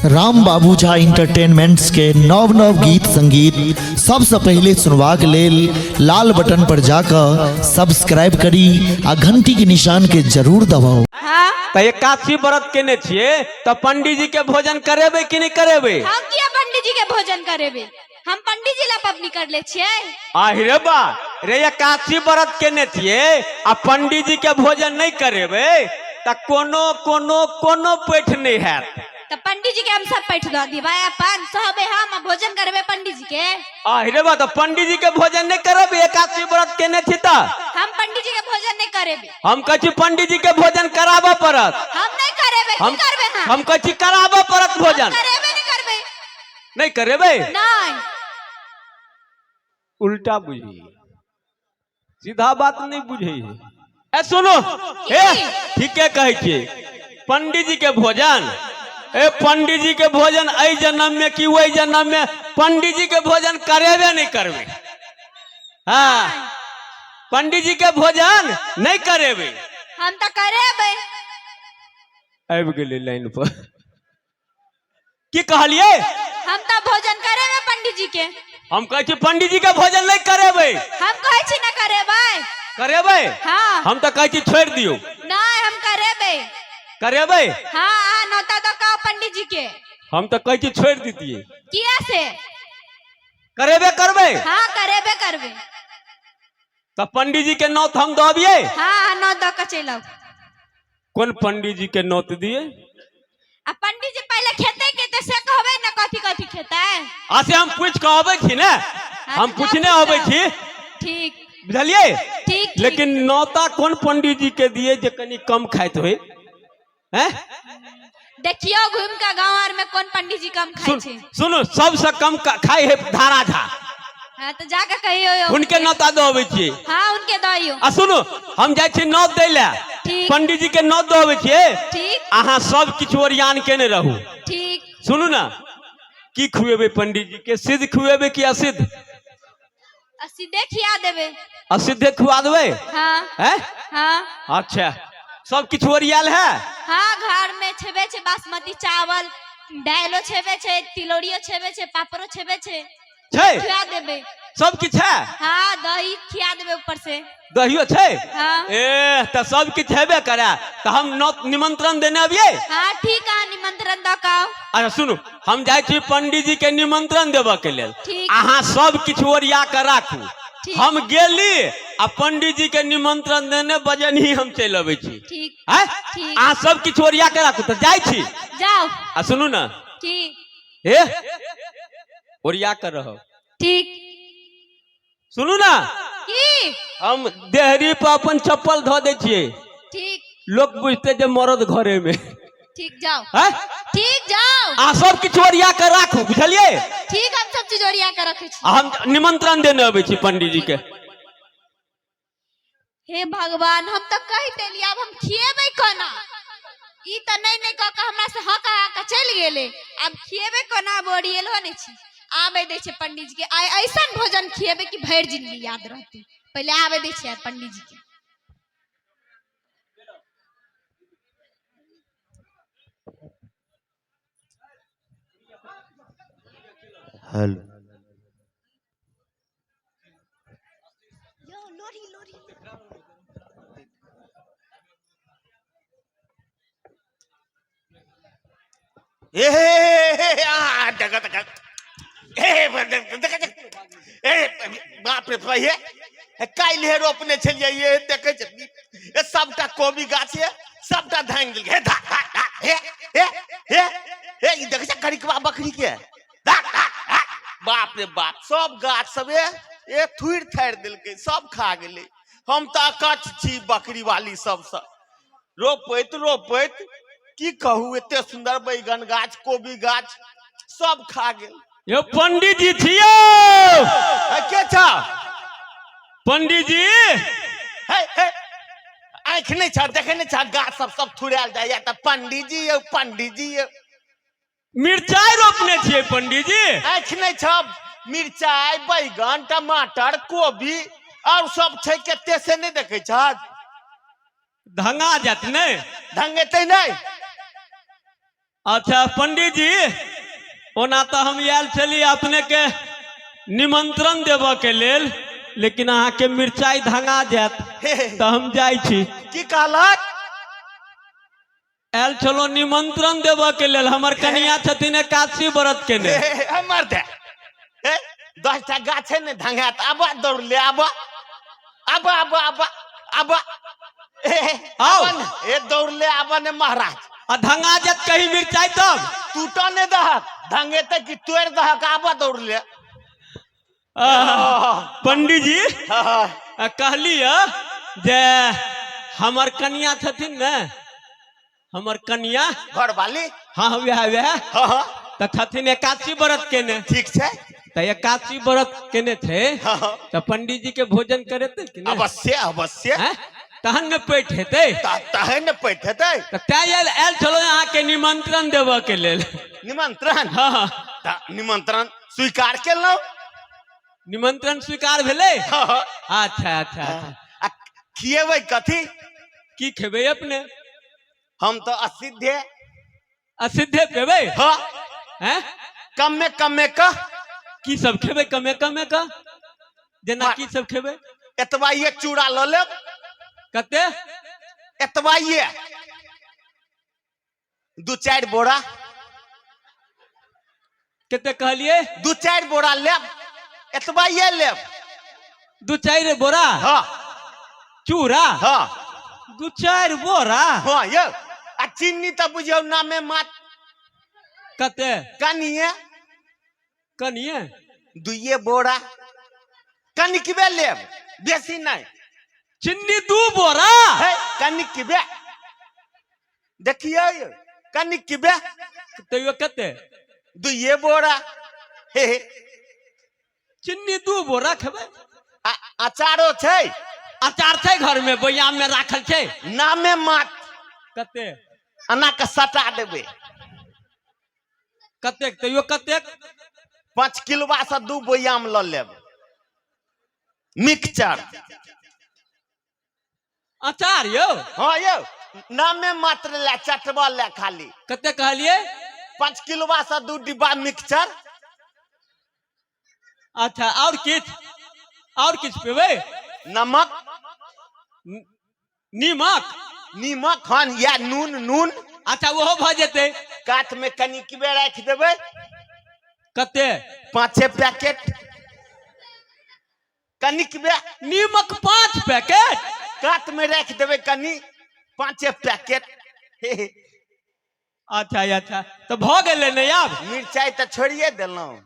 राम बाबू Jha entertainments के नव नव गीत संगीत सबसे पहले सुनवा के लेल लाल बटन पर जाकर सब्सक्राइब करी आ घंटी के निशान के जरूर दबाओ। तो एकादशी व्रत केने छिए तो पंडित जी के भोजन करेबे कि नहीं करेबे? हम किया पंडित जी के भोजन करेबे? हम पंडित जी ला पबनी कर ले छिए। आहिरे बा रे एकादशी व्रत केने छिए आ पंडित जी के भोजन नहीं करेबे त कोनो कोनो कोनो पेट नहीं हैत। तो पंडित जी के हम सब पैठ दो दी भाई अपन सहबे हम भोजन करबे पंडित जी के। आहिरे बा तो पंडित जी के भोजन नहीं करेबे एकादशी व्रत केने छी त हम पंडित जी के भोजन नहीं करेबे। हम कहै छी पंडित जी के भोजन कराबो पड़त। हम नहीं करेबे हम करबे हम कहै छी कराबो पड़त भोजन। करेबे नहीं करबे नहीं करेबे नहीं उल्टा बुझी सीधा बात नहीं बुझे। ए सुनो ए ठीके कहै छी पंडित जी के भोजन ए पंडित जी के भोजन ऐ जन्म में कि वही जन्म में पंडित जी के भोजन करेबे नहीं करबे। हाँ पंडित जी के भोजन नहीं करेबे। हम तो करेबे। आबि गेलै लाइन पर की कहलिए? हम तो भोजन करेबे पंडित जी के। हम कहै छी पंडित जी के भोजन नहीं करेबे। हम कहै छी ना करेबे। करेबे हाँ हम तो कहै छी छोड़ दियो। नहीं हम करेबे। करेबे हाँ नौता तो कहो पंडित जी के। हम तो कहै छी छोड़ दीजिए। किया से? करेबे करबे। हाँ करेबे करबे। तो पंडित जी के नौत हम दबिए। हाँ नौ दो का चलो। कौन पंडित जी के नौत दिए? आ पंडित जी पहले खेते के से कहबे ना कथी कथी खेता है। आसे हम पूछ के आबै छी ना हम पूछने आबै छी। ठीक बुझलिए ठीक लेकिन नौता कौन पंडित जी के दिए जे कनी कम खाइत होय? हैं देखियो घूम के गांव में कौन पंडित जी कम खाए छे। सुनो सबसे कम खाई है धारा झा। हाँ तो जाके कहियो उनके नौता दबे छी। हाँ उनके दइयो। आ सुनो हम जाय छी नौत दै ले पंडित जी के नौत दबे छिए। ठीक अहाँ सब किछु ओरियान केने रहू। ठीक सुनू ना की खुएबे पंडित जी के? सिद्ध खुएबे कि असिद्ध? सीधे खिया देबे। असिद्धे खुआ देबे? हाँ हैं हाँ अच्छा सब किछु ओरियाल है? हाँ घर में छेबे छे बासमती चावल दालो छेबे छे तिलोड़ियो छेबे छे पापड़ो छेबे छे खिया देबे। सब किछ है? हाँ दही खिया देबे ऊपर से। दहियो छे? हाँ ए त सब किछ हेबे करे त हम निमंत्रण देने अबिए। हाँ ठीक है निमंत्रण द काओ। अच्छा सुनु हम जाय छी पंडित जी के निमंत्रण देबे के लेल। ठीक अहाँ सब किछ ओरिया के राखू। हम गेली आ पंडित जी के निमंत्रण देने बजनी हम चल अबै छी। ठीक हैं ठीक अहाँ सब किछ ओरिया के राखू त जाय छी। जाओ आ सुनु ना ठीक ए ओरिया के रहो। ठीक सुनू ना की हम देहरी पर अपन चप्पल धो दे छिए। ठीक लोग बुझते जे मरद घरे में। ठीक जाओ हैं ठीक जाओ। आ सब किछ ओरिया के राखू बुझलिए? ठीक हम सब चीज ओरिया के रखे छी। हम निमंत्रण देने अबै छी पंडित जी के। हे भगवान हम तो कह देली अब हम खिएबे कोना। ई त नहीं क के हमरा से हक के चल गेले। अब खिएबे कोना बोरिएलो नहीं छी। आबे दे छे पंडित जी के आय ऐसन भोजन खिएबे कि भर जिंदगी याद रहते। पहले आबे दे छे पंडित जी के। हेलो बाप रे भैया काल्हि हे रोपने छलिए ये देखे छ सबटा कोबी गाछ है सबटा धांग देल हे धा हे हे हे हे ई देखे छ करिकवा बकरी के बाप रे बाप सब गाछ सब ए थुड़ थाड़ देलकै सब खा गेलै। हम त अकच्छ छी बकरी वाली सब रोपैत रोपैत की कहू एते सुंदर बैगन गाछ कोबी गाछ सब खा गेल। ये पंडित जी छियो? के छ पंडित जी? हे हे आँख नहीं छ देखे नहीं छ गाछ सब थुड़ाल जाय त पंडित जी यौ पंडित जी यौ। मिर्चाई रोपने छिए पंडित जी? आँख नहीं छ मिर्चाई बैगन टमाटर कोबी और सब छै केते से नहीं देखे छ। धंगा जात नहीं ढंगेते नहीं अच्छा पंडित जी, ओना तो हम आयल छली अपने के निमंत्रण देव के लेल, लेकिन अहाँ के मिर्चाई धंगा जात तो हम जाय छी। की कहलक? आयल छलो निमंत्रण देव के लेल, हमर कनिया छथिन एकादशी व्रत के ने। हमर दे 10टा गाछ है ने धंगात, आब दौड़ ले, आब आब आब आब आब आओ। ए दौड़ ले, आब ने महाराज। आ धंगा जात कहीं मिर्चाई तब टूटा ने दहक, धंगे तक की तोड़ दहक, आब दौड़ ले। पंडित जी हाँ, कहलिए जे हमर कनिया छथिन ने, हमर कनिया घर वाली। हाँ वह हाँ हाँ, तो छथिन एकादशी व्रत केने। ठीक छै। तो एकादशी व्रत केने थे हाँ हाँ, तो पंडित जी के भोजन करे थे कि नहीं? अवश्य अवश्य। हैं? तहन में पेट हेते। तहे ने पैठ हेतै। तो तैं आयल छलो यहाँ के निमंत्रण देव के लेल। निमंत्रण? हाँ निमंत्रण स्वीकार केलहुँ। निमंत्रण स्वीकार भेले। हाँ हाँ। अच्छा अच्छा अच्छा। आ खिएबै कथी? की खेबे अपने? हम तो असिद्धे। असिद्धे पेबे? हाँ, हैं? कमे का। की सब खेबे कमे कमे का? जेना की सब खेबे? एतबा ये चूड़ा ल लेब। कते? एतबा ये 2-4 बोरा। कते कहलिए? 2-4 बोरा लेब, एतबा ये लेब। 2-4 बोरा? हाँ चूड़ा? हाँ 2-4 बोरा? हाँ ये। आ चीनी तो बुझियो नामे मात। कते? कनिए कनिए 2 बोरा। कनिकबे लेब, बेसी नहीं। चिन्नी 2 बोरा? है कनिकबे, देखिए कनिकबे। तैयो कते? 2 बोरा। हे चिन्नी 2 बोरा खेबे? अचारो छै। अचार छै घर में, बयाम में राखल छै। नामे मात। कते? अना के सटा देबे। कते? तैयो कते? 5 किलोबा से 2 बोयाम ल लेब। मिक्सचर अचार यो? हाँ यो, नामे मात्र ले, चटवा ले खाली। कते कहलिए? 5 किलोबा से 2 डिब्बा मिक्सचर। अच्छा और किछ पेबे? नमक नीमक? नीमक हाँ, या नून। अच्छा वो भ जेते। काट में कनिकबे राख देबे। कते? 5 पैकेट कनिकबे। नीमक 5 पैकेट? काट में रख देबे कनी 5 पैकेट। अच्छा अच्छा, तो भ गेले ने अब? मिर्चाई तो छोड़िए देलहुं।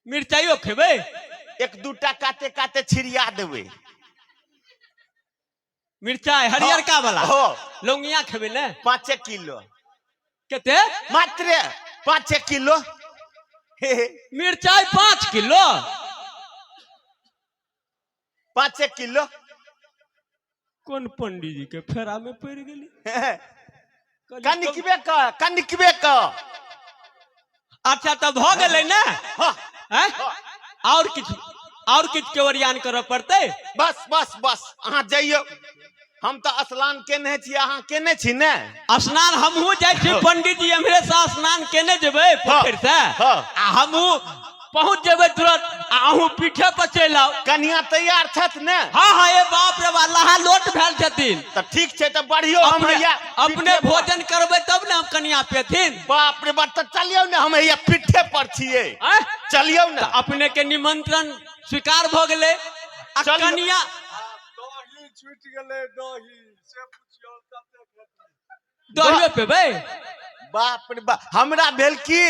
मिर्चाइयो खेबे? 1-2टा काटे काटे छिड़िया देबे। मिर्चाई हरियरका वाला? हो। लौंगिया खेबे ने? 5 किलो। कते? मात्र 5 किलो। मिर्चाई 5 किलो? 5 किलो। कौन पंडित जी के फेरा में पड़ गेली? कनिकबे का। अच्छा तो भ गेले ने? हाँ, हैं? और किछ के ओरियान करे पड़ते? बस बस बस, अहाँ जाइयो। हम तो स्नान केने छी, अहाँ केने छी ने? स्नान हमहू जाय छी पंडित जी, हमरे से स्नान केने जेबे पोखर से। आ हमहू पहुंच जेबे तुरंत, आहू पीठे पर चल आओ। कन्या तैयार छथ ने? हाँ हाँ, ये बाप रे बाप, लहा लोट भेल छथिन। तो ठीक छै, तो बढ़ियो। हम अपने भोजन करबे तब ने हम कन्या पेथिन। बाप रे बाप, तो चलियो ने, हम ये पीठे पर छिए। चलियो ने। अपने के निमंत्रण स्वीकार भ गेले। आ कन्या छूट गेले दही से पुछियो दहियो पेबे? बाप रे बाप, हमरा भेल की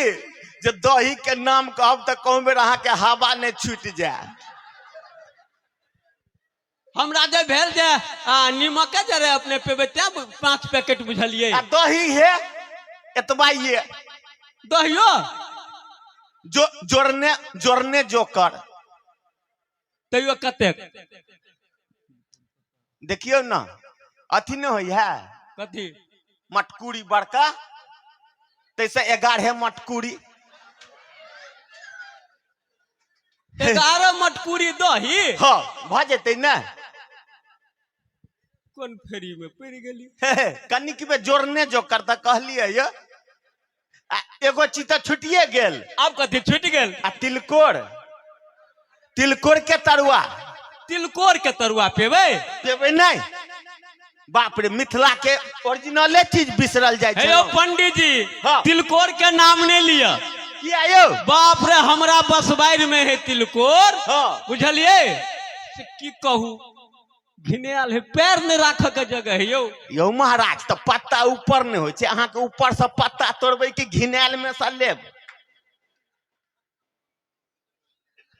जे दही के नाम कहब तो कहूँ बेर अहाँ के हवा ने छूट जाए। हमरा जे भेल जे नीमक जरे अपने पेबे, त्या 5 पैकेट बुझलिए। आ दही है एतबा ये दहियो जोड़ने जोकर। तैयो कते? देखियो ना, अथी न होई है कथी? मटकुरी बड़का, तैसे 11 मटकुरी। 11 मटकुरी दही? हाँ भ जेतै ने। कौन फेरी में पड़ गेली। कनिक में जोड़ने जो करता कहलिए ये एगो चीज तो छुटिए गेल। अब कथी छूट गेल? आ तिलकोर के तरुआ तिलकोर के तरुआ पेबे? पेबे नहीं। बाप रे, मिथिला के ओरिजिनले चीज बिसरल जाय छै। हेलो पंडित जी, हाँ। तिलकोर के नाम नहीं लिया। किया यौ? बाप रे, हमरा बसबाइर में है तिलकोर। हाँ। बुझलिए से की कहू, घिनायल है, पैर नहीं राख के जगह है यौ। यौ महाराज, तो पत्ता ऊपर नहीं हो छै, अहाँ के ऊपर से पत्ता तोड़बै कि घिनायल में से लेब?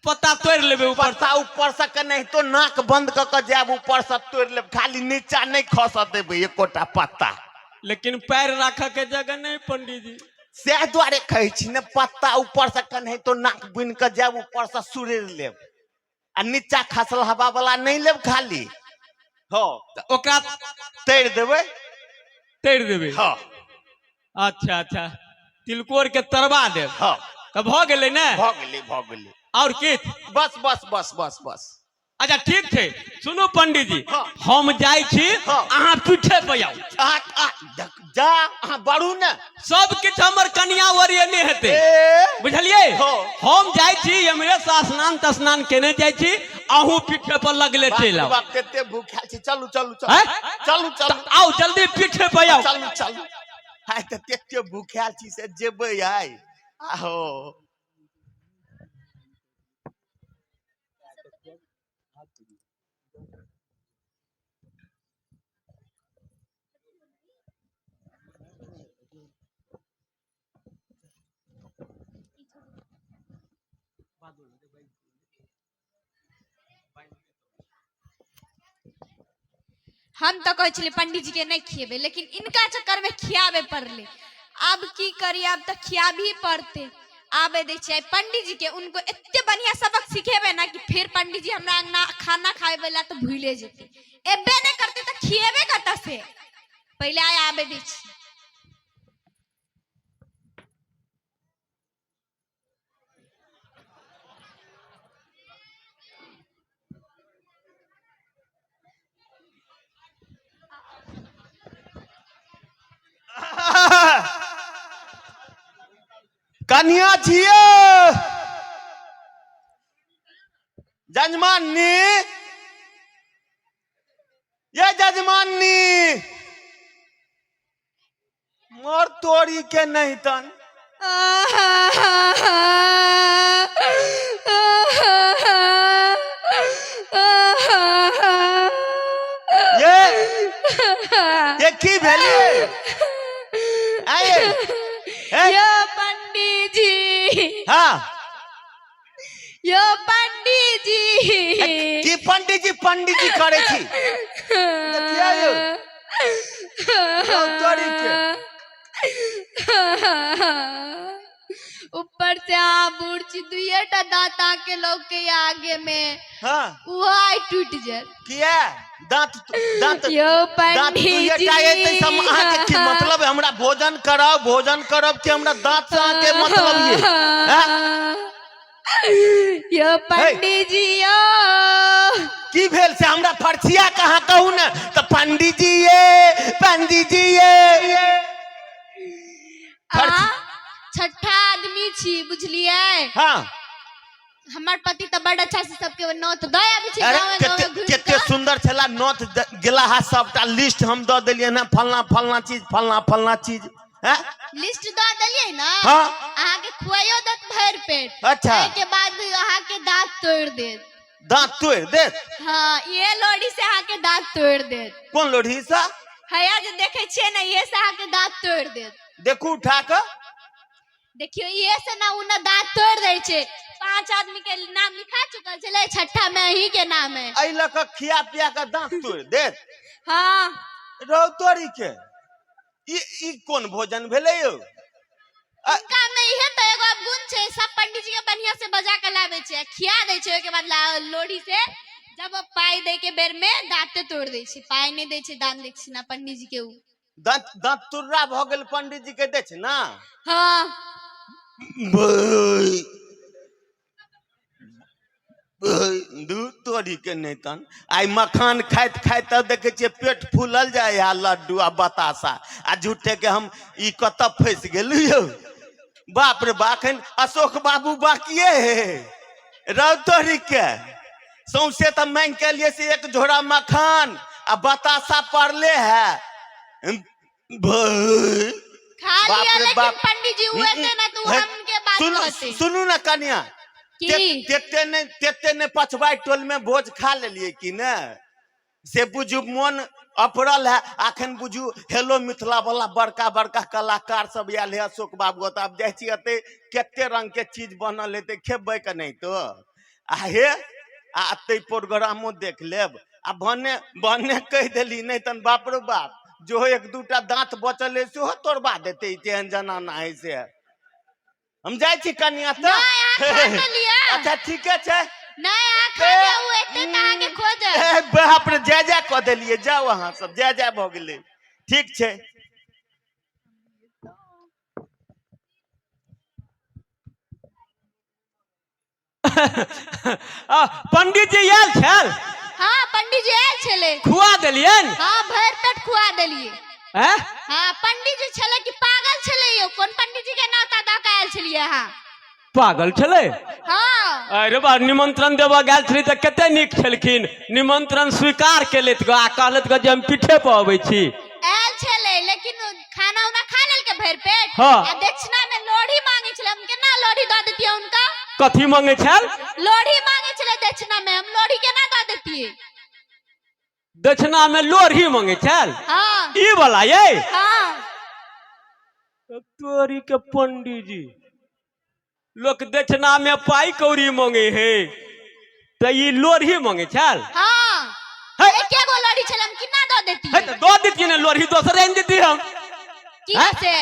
पत्ता तोड़ लेबे ऊपर। पत्ता ऊपर से के नहीं तो नाक बंद क के जाब, ऊपर से तोड़ लेब, खाली नीचा नहीं खस देबै एकोटा पत्ता। लेकिन पैर राख के जगह नहीं पंडित जी। से द्वारे कहै छी ने, पत्ता ऊपर से के नहीं तो नाक बुन के जाब, ऊपर से सुरेर लेब, आ नीचा खसल हवा वाला नहीं लेब खाली। हाँ, ओकरा तोड़ देबै। तोड़ देबे? हाँ अच्छा अच्छा, तिलकोर के तरवा देब। हाँ, तो भ गेलै ने? भ गेलै। और की? बस बस बस बस बस। अच्छा ठीक छै, सुनू पंडित जी, हाँ। हम जाय छी, हाँ। अहाँ पीछे पे आउ। जा अहाँ बढ़ू ने। सब किछ हमर कनिया ओरियने हेतै, बुझलिए? हाँ। हम जाय छी, हमरे स्नान तस्नान केने जाय छी, अहूँ पीछे पर लगले चलि आउ। कते भूखा छी, चलू चलू हैं? चलू तो आओ जल्दी पीछे पे आओ। चलू। हाय त कते भूखा छी से जेबै आइ। आहो हम तो कहे छलिए पंडित जी के नहीं खिएबे, लेकिन इनका चक्कर में खियाबे पड़ले। अब की करिए, अब तो खियाब ही पड़ते। आबे दे छै पंडित जी के, उनको इतने बढ़िया सबक सिखेबे ना कि फिर पंडित जी हमरा अंगना खाना खाए वाला तो भूले जेते। एबे नहीं करते तो खिएबे कता से? पहले आबे दे छी। कन्या छिए जजमानी, ये जजमानी मोर तोरी के नहीं तन। ये की भेलिए? आए यो पंडित जी, हाँ, यो पंडित जी, की पंडित जी करे छी? देखिए यौ, तोरी के ऊपर से आ बुढ़ची दुइटा दांत के लोग के आगे में। हाँ, वो आई टूट जाए। किया दांत यो पंडित जी, अहाँ के की मतलब है? हमरा भोजन करब कि हमरा दांत से अहाँ के मतलब ये? यो पंडित जी, यो की भेल से हमरा फरसिया कहाँ कहू ने तो पंडित जी ये छठा आदमी छी, बुझलिए? हाँ, हमार पति तो बड़ अच्छा से सबके नोत दया भी छी। अरे केते सुंदर छला नोत गेला हा, सबटा लिस्ट हम द देलिए ना, फलना चीज हैं? लिस्ट द देलिए ना। हाँ, अहाँ के खुआइयो दत भर पेट। अच्छा। के बाद अहाँ के दांत तोड़ देत। दांत तोड़ देत? हाँ, ये लोड़ी से अहाँ के दांत तोड़ देत। कौन लोढ़ी सा? हया जो देखे छे ना, ये से अहाँ के दांत तोड़ देत। देखू उठा के देखियो, ये से ना उन दांत तोड़ दे छे। 5 आदमी के नाम लिखा चुकल छले, छठा में ही के नाम है। आई लक खिया पिया के दांत तोड़ देत? हाँ, रौ तोरी के ई कौन भोजन भेले यौ? उनका में इहे तो एगो गुण छे, सब पंडित जी के बढ़िया से बजा के लावे छे, खिया दे छे। के बाद लोड़ी से जब पाई दे के बेर में दांत तोड़ दे छे। पाई नहीं दे छे, दान दे छे ना पंडित जी के। उ दांत तुर्रा भ गेल पंडित जी के दे छे ना। हाँ, दूध तोड़ी के नहीं तन आई मखान खाइत खाइत तब देखे छियै पेट फूलल जाए है लड्डू आ बतासा आ झूठे के हम ई कत फंस गेलू यौ बाप रे बा अखन अशोक बाबू बाकिए है रौ तोड़ी के सौंसे तो मांग के लिए से एक झोड़ा मखान आ बतासा पड़ले है खा बाप लिया रे लेकिन बाप। पंडित जी हुए थे ना तो हमके बात कहते सुनू ना कन्या की? तेते ने पछवाई टोल में भोज खा लेलिए कि न से बुझू मन अपरल है अखन बुझू हेलो मिथिला वाला बड़का बड़का कलाकार सब आयल है अशोक बाबू तो अब जाइ छी अते केते रंग के चीज बनल हेते खेबै के नहीं तो आ हे आ अते प्रोग्रामो देख लेब आ भने भने कह देली नहीं तन बाप रे बाप जो एक दूटा दांत बचल है सेहो तोड़वा देते तेहन जनाना है से हम जाइ छी कन्या तो नहीं, आ खा तो लिया। अच्छा ठीक है छै नहीं आ खा लिया हुए थे कहाँ के खोज ए, बाप रे जय जय कह देलिए जाओ अहाँ सब जय जय भ गेलै ठीक छै पंडित जी आयल छल हाँ पंडित जी आयल छले खुआ देलियन हाँ भर पेट खुआ देलिए हैं हाँ पंडित जी छले कि पागल छले यो कौन पंडित जी के नाता दा के आयल छलिए हाँ पागल छले हाँ अरे बा निमंत्रण देबा गेल छली त कते नीक छलखिन निमंत्रण स्वीकार केलैत ग आ कहलैत ग जे हम पीठे पर अबै छी आयल छले लेकिन खाना उना खा लेल के भर पेट हाँ। आ दक्षिणा में लोढ़ी मांगे छले हम केना लोढ़ी द देतिए उनका कथी मांगे छल लोढ़ी मांगे छले दक्षिणा में हम लोढ़ी केना द देतिए दक्षिणा में लोढ़ी मांगे छल हाँ ई वाला ये हाँ तोरी के पंडित जी लोक दक्षिणा में पाई कौड़ी मांगे है त ई लोढ़ी मांगे छल हाँ है। एके गो लोढ़ी छले हम केना द है देतिए त दो देती ने लोढ़ी दोसर आन देती हम की हैं? से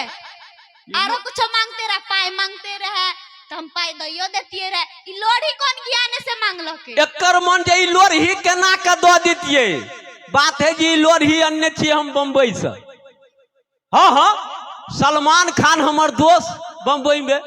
आरो कुछ मांगते रहे पाई मांगते रहे तो हम पाई दइयो देतिए रहे ई लोढ़ी कौन ज्ञान से मांगलो के एकर मन जे ई लोढ़ी केना के दो देतिए बात है जी लोढ़ी अन्य छी हम बम्बई से हाँ हाँ सलमान खान हमर दोस्त बम्बई में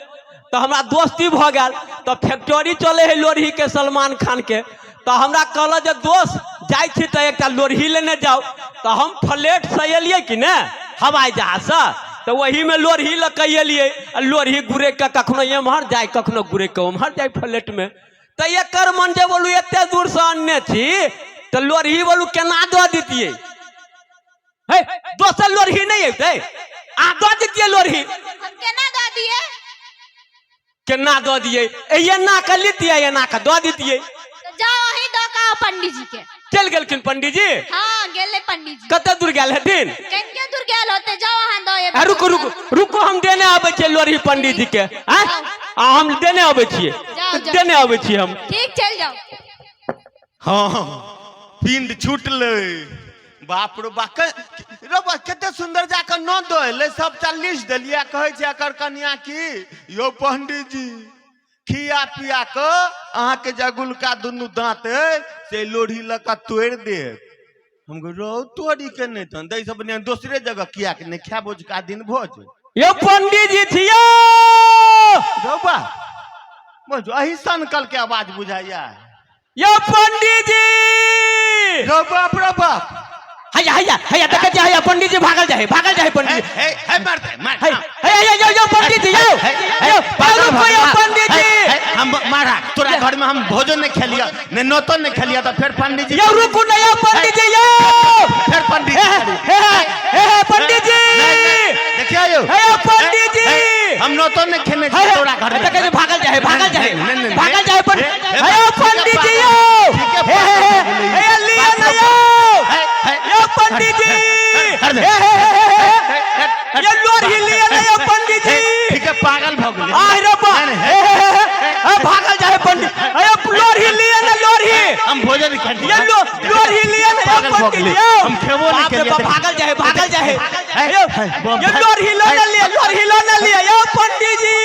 तो हमरा दोस्ती भ गेल तो फैक्ट्री चले है लोढ़ी के सलमान खान के तो हमरा कहल जे दोस्त जाइ छी तो एक लोढ़ी लेने जाओ तो हम फ्लेट से एलिए कि ने हवाई जहाज से तो वही में लोढ़ी लके एलिए लोढ़ी गुरे के कखनो एम्हर जाए कखनो गुरे के उम्हर जाए फ्लेट में तो एकर मन जे बोलू एते दूर से अन्य छी तो लोढ़ी बोलू केना दो देतिए है दोसर लोढ़ी नहीं अइते आ दो देतिए लोढ़ी हम केना द दिए केना दो दिए एना के लेतिए एना के दो देतिए तो जाओ ही दो का पंडित जी के चल गेलखिन पंडित जी हाँ गेले पंडित जी कते दूर गेल हथिन कनिके दूर गेल होते जाओ हां दो ये रुको रुको रुको हम देने आबै छियै लोढ़ी पंडित जी के हैं हम देने आबै छियै जाओ, जाओ। देने आबै छियै हम ठीक चल जाओ हाँ पिंड छूटले बाप रे बाप रो बा कते सुंदर जाकर न दोले सब 40 देलिया कहै छै एकर कन्या की यो पंडित जी खिया पिया के अहाँ के जगुल का दुनु दांत है से लोढ़ी लका तोड़ दे हम कह रो तोड़ी के नहीं तन दई सब ने दूसरे जगह किया के नहीं खा भोज का दिन भोज ये पंडित जी छियो रो बा बोझ अही सनकल के आवाज बुझाइया ये पंडित जी रो बाप रे बाप हैया हैया हैया देखे जा हैया पंडित जी भागल जाए पंडित जी हे मारते मार है हैया यो पंडित जी यो पागल को यो पंडित जी हम मारा तोरा घर में हम भोजन नहीं खेलिया ने नोतो नहीं खेलिया तो फिर पंडित जी यो रुको ना यो पंडित जी यो फिर पंडित हे पंडित जी देखिए यो हे पंडित जी हम नोतो नहीं खेने छी तोरा घर में देखे भागल जाए पंडित हे पंडित जी ठीक है हे लिया ना यो पंडित जी ये लोढ़ी लिया ना यो पंडित जी ठीक है पागल भग गए आ रे बा भागल जाए पंडित अरे लोढ़ी लिया ना लोढ़ी हम भोजन नहीं खेलिए ये लोढ़ी लिया ना यो पंडित जी हम खेबो नहीं खेलिए भागल जाए ये लोढ़ी लो ना लिया यो पंडित जी